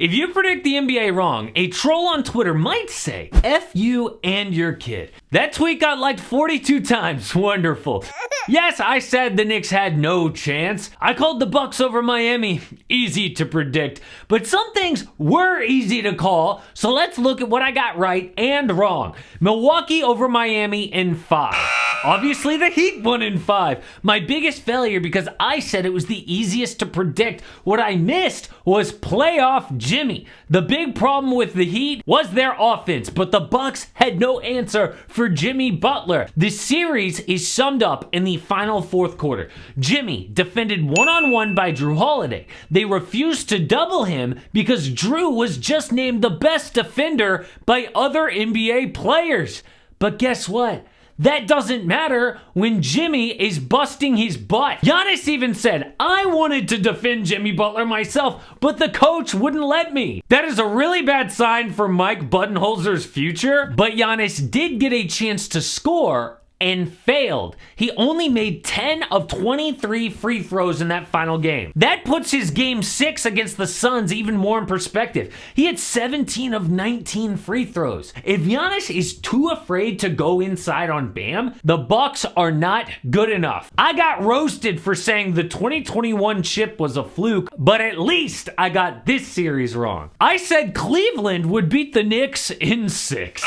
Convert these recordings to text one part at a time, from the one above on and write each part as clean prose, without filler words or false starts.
If you predict the NBA wrong, a troll on Twitter might say, F you and your kid. That tweet got liked 42 times. Wonderful. Yes, I said the Knicks had no chance. I called the Bucks over Miami. Easy to predict. But some things were easy to call, so let's look at what I got right and wrong. Milwaukee over Miami in 5. Obviously, the Heat won in 5. My biggest failure because I said it was the easiest to predict. What I missed was playoff Jimmy. The big problem with the Heat was their offense, but the Bucks had no answer for Jimmy Butler. The series is summed up in the final fourth quarter. Jimmy defended one-on-one by Drew Holiday. They refused to double him because Drew was just named the best defender by other NBA players. But guess what? That doesn't matter when Jimmy is busting his butt. Giannis even said, I wanted to defend Jimmy Butler myself, but the coach wouldn't let me. That is a really bad sign for Mike Budenholzer's future, but Giannis did get a chance to score and failed. He only made 10 of 23 free throws in that final game. That puts his game 6 against the Suns even more in perspective. He had 17 of 19 free throws. If Giannis is too afraid to go inside on Bam, the Bucks are not good enough. I got roasted for saying the 2021 chip was a fluke, but at least I got this series wrong. I said Cleveland would beat the Knicks in 6.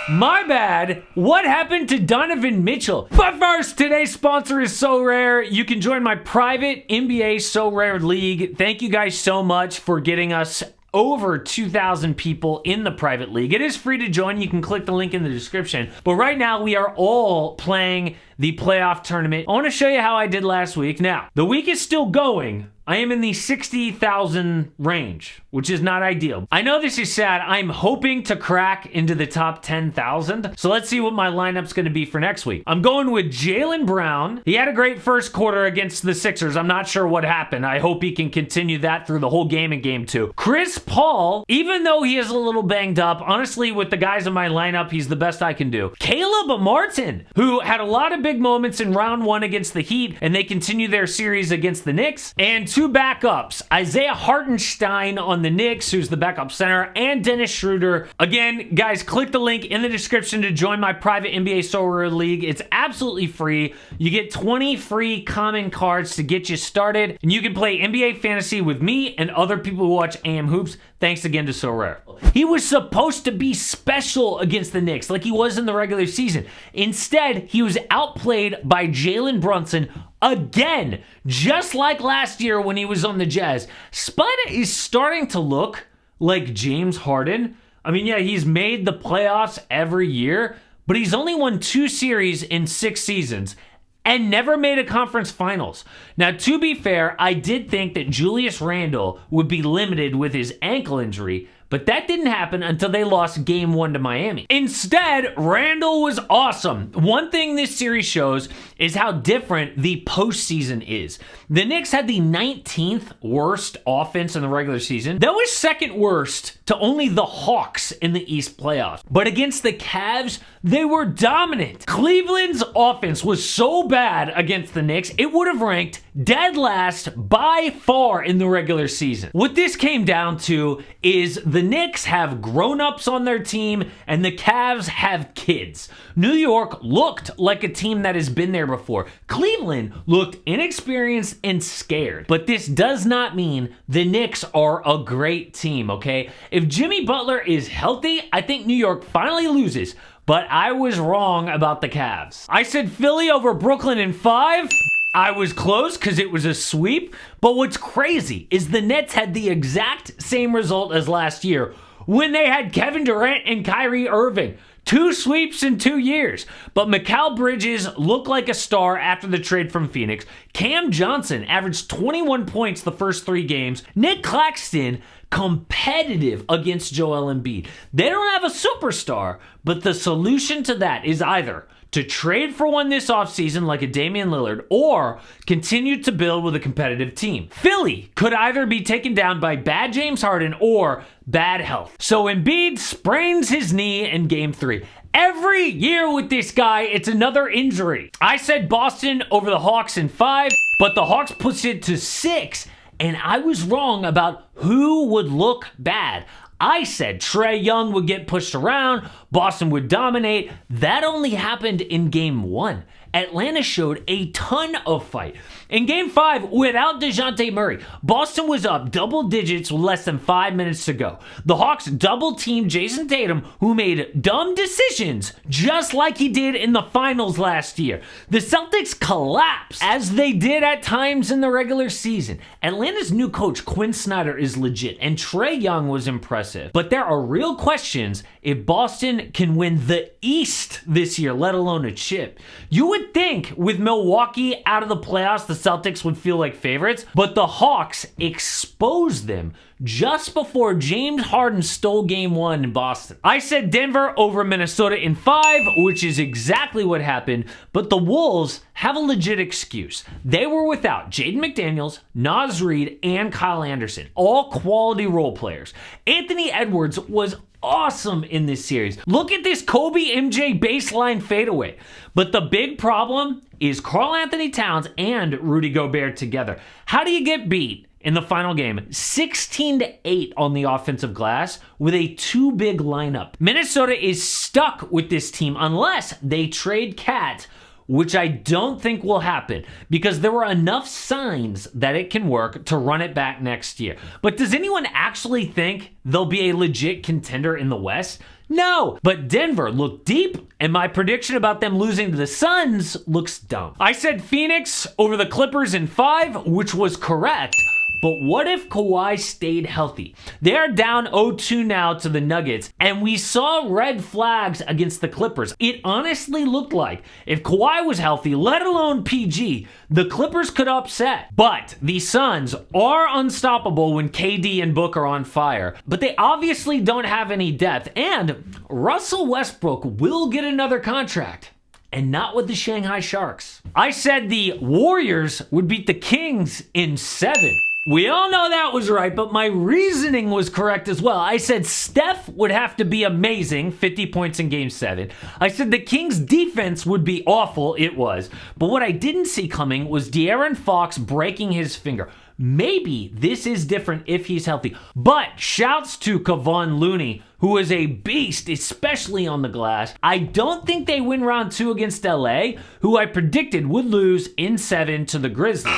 My bad. What happened to Donovan Mitchell? But first, today's sponsor is SoRare. You can join my private NBA SoRare League. Thank you guys so much for getting us over 2,000 people in the private league. It is free to join. You can click the link in the description. But right now, we are all playing the playoff tournament. I want to show you how I did last week. Now, the week is still going. I am in the 60,000 range, which is not ideal. I know this is sad. I'm hoping to crack into the top 10,000. So let's see what my lineup's going to be for next week. I'm going with Jaylen Brown. He had a great first quarter against the Sixers. I'm not sure what happened. I hope he can continue that through the whole game in game 2. Chris Paul, even though he is a little banged up, honestly, with the guys in my lineup, he's the best I can do. Caleb Martin, who had a lot of big moments in round 1 against the Heat, and they continue their series against the Knicks. And 2 backups, Isaiah Hartenstein on the Knicks, who's the backup center, and Dennis Schroeder. Again, guys, click the link in the description to join my private NBA SoRare League. It's absolutely free. You get 20 free common cards to get you started, and you can play NBA Fantasy with me and other people who watch AM Hoops. Thanks again to SoRare. He was supposed to be special against the Knicks like he was in the regular season. Instead, he was outplayed by Jalen Brunson again, just like last year when he was on the Jazz. Spider is starting to look like James Harden. I mean, yeah, he's made the playoffs every year, but he's only won 2 series in 6 seasons and never made a conference finals. Now, to be fair, I did think that Julius Randle would be limited with his ankle injury, but that didn't happen until they lost game 1 to Miami. Instead, Randle was awesome. One thing this series shows is how different the postseason is. The Knicks had the 19th worst offense in the regular season. That was second worst to only the Hawks in the East playoffs. But against the Cavs, they were dominant. Cleveland's offense was so bad against the Knicks, it would have ranked dead last by far in the regular season. What this came down to is the Knicks have grown-ups on their team and the Cavs have kids. New York looked like a team that has been there before. Cleveland looked inexperienced and scared. But this does not mean the Knicks are a great team, okay? If Jimmy Butler is healthy, I think New York finally loses. But I was wrong about the Cavs. I said Philly over Brooklyn in 5. I was close because it was a sweep, but what's crazy is the Nets had the exact same result as last year when they had Kevin Durant and Kyrie Irving. 2 sweeps in 2 years. But Mikal Bridges looked like a star after the trade from Phoenix. Cam Johnson averaged 21 points the first 3 games. Nick Claxton competitive against Joel Embiid. They don't have a superstar, but the solution to that is either to trade for one this offseason like a Damian Lillard or continue to build with a competitive team. Philly could either be taken down by bad James Harden or bad health. So Embiid sprains his knee in game 3. Every year with this guy, it's another injury. I said Boston over the Hawks in 5, but the Hawks pushed it to 6. and I was wrong about who would look bad. I said Trae Young would get pushed around, Boston would dominate. That only happened in game 1. Atlanta showed a ton of fight. In game 5, without DeJounte Murray, Boston was up double digits with less than 5 minutes to go. The Hawks double-teamed Jason Tatum, who made dumb decisions, just like he did in the finals last year. The Celtics collapsed, as they did at times in the regular season. Atlanta's new coach, Quinn Snyder, is legit, and Trae Young was impressive. But there are real questions if Boston can win the East this year, let alone a chip. You would think with Milwaukee out of the playoffs, the Celtics would feel like favorites, but the Hawks exposed them just before James Harden stole game 1 in Boston. I said Denver over Minnesota in 5, which is exactly what happened, but the Wolves have a legit excuse. They were without Jaden McDaniels, Naz Reid, and Kyle Anderson, all quality role players. Anthony Edwards was awesome in this series. Look at this Kobe MJ baseline fadeaway. But the big problem is Karl Anthony Towns and Rudy Gobert together. How do you get beat in the final game 16-8 on the offensive glass with a too big lineup? Minnesota is stuck with this team unless they trade Cat, which I don't think will happen because there were enough signs that it can work to run it back next year. But does anyone actually think they'll be a legit contender in the West? No, but Denver looked deep, and my prediction about them losing to the Suns looks dumb. I said Phoenix over the Clippers in 5, which was correct. But what if Kawhi stayed healthy? They are down 0-2 now to the Nuggets, and we saw red flags against the Clippers. It honestly looked like if Kawhi was healthy, let alone PG, the Clippers could upset. But the Suns are unstoppable when KD and Book are on fire. But they obviously don't have any depth, and Russell Westbrook will get another contract. And not with the Shanghai Sharks. I said the Warriors would beat the Kings in 7. We all know that was right, but my reasoning was correct as well. I said Steph would have to be amazing, 50 points in game 7. I said the Kings' defense would be awful, it was. But what I didn't see coming was De'Aaron Fox breaking his finger. Maybe this is different if he's healthy. But shouts to Kevon Looney, who is a beast, especially on the glass. I don't think they win round 2 against LA, who I predicted would lose in 7 to the Grizzlies.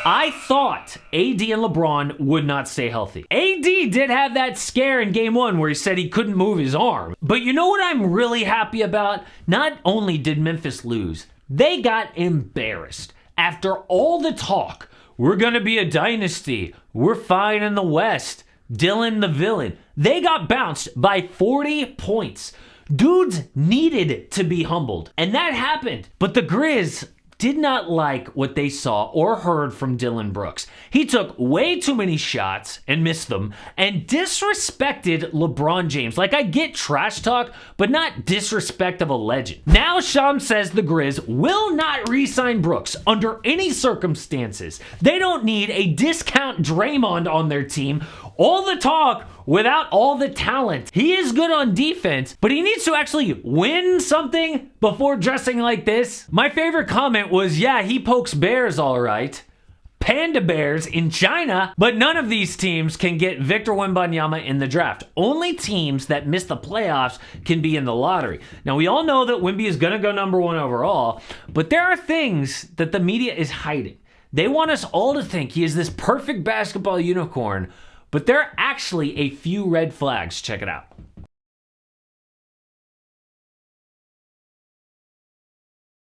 I thought AD and LeBron would not stay healthy. AD did have that scare in game 1 where he said he couldn't move his arm. But you know what I'm really happy about? Not only did Memphis lose, they got embarrassed. After all the talk, we're gonna be a dynasty, we're fine in the West, Dylan the villain, they got bounced by 40 points. Dudes needed to be humbled, and that happened. But the Grizz did not like what they saw or heard from Dylan Brooks. He took way too many shots and missed them and disrespected LeBron James. Like, I get trash talk, but not disrespect of a legend. Now Shams says the Grizz will not re-sign Brooks under any circumstances. They don't need a discount Draymond on their team. All the talk without all the talent. He is good on defense, but he needs to actually win something before dressing like this. My favorite comment was, yeah, he pokes bears all right. Panda bears in China, but none of these teams can get Victor Wembanyama in the draft. Only teams that miss the playoffs can be in the lottery. Now, we all know that Wemby is going to go number 1 overall, but there are things that the media is hiding. They want us all to think he is this perfect basketball unicorn, but there are actually a few red flags. Check it out.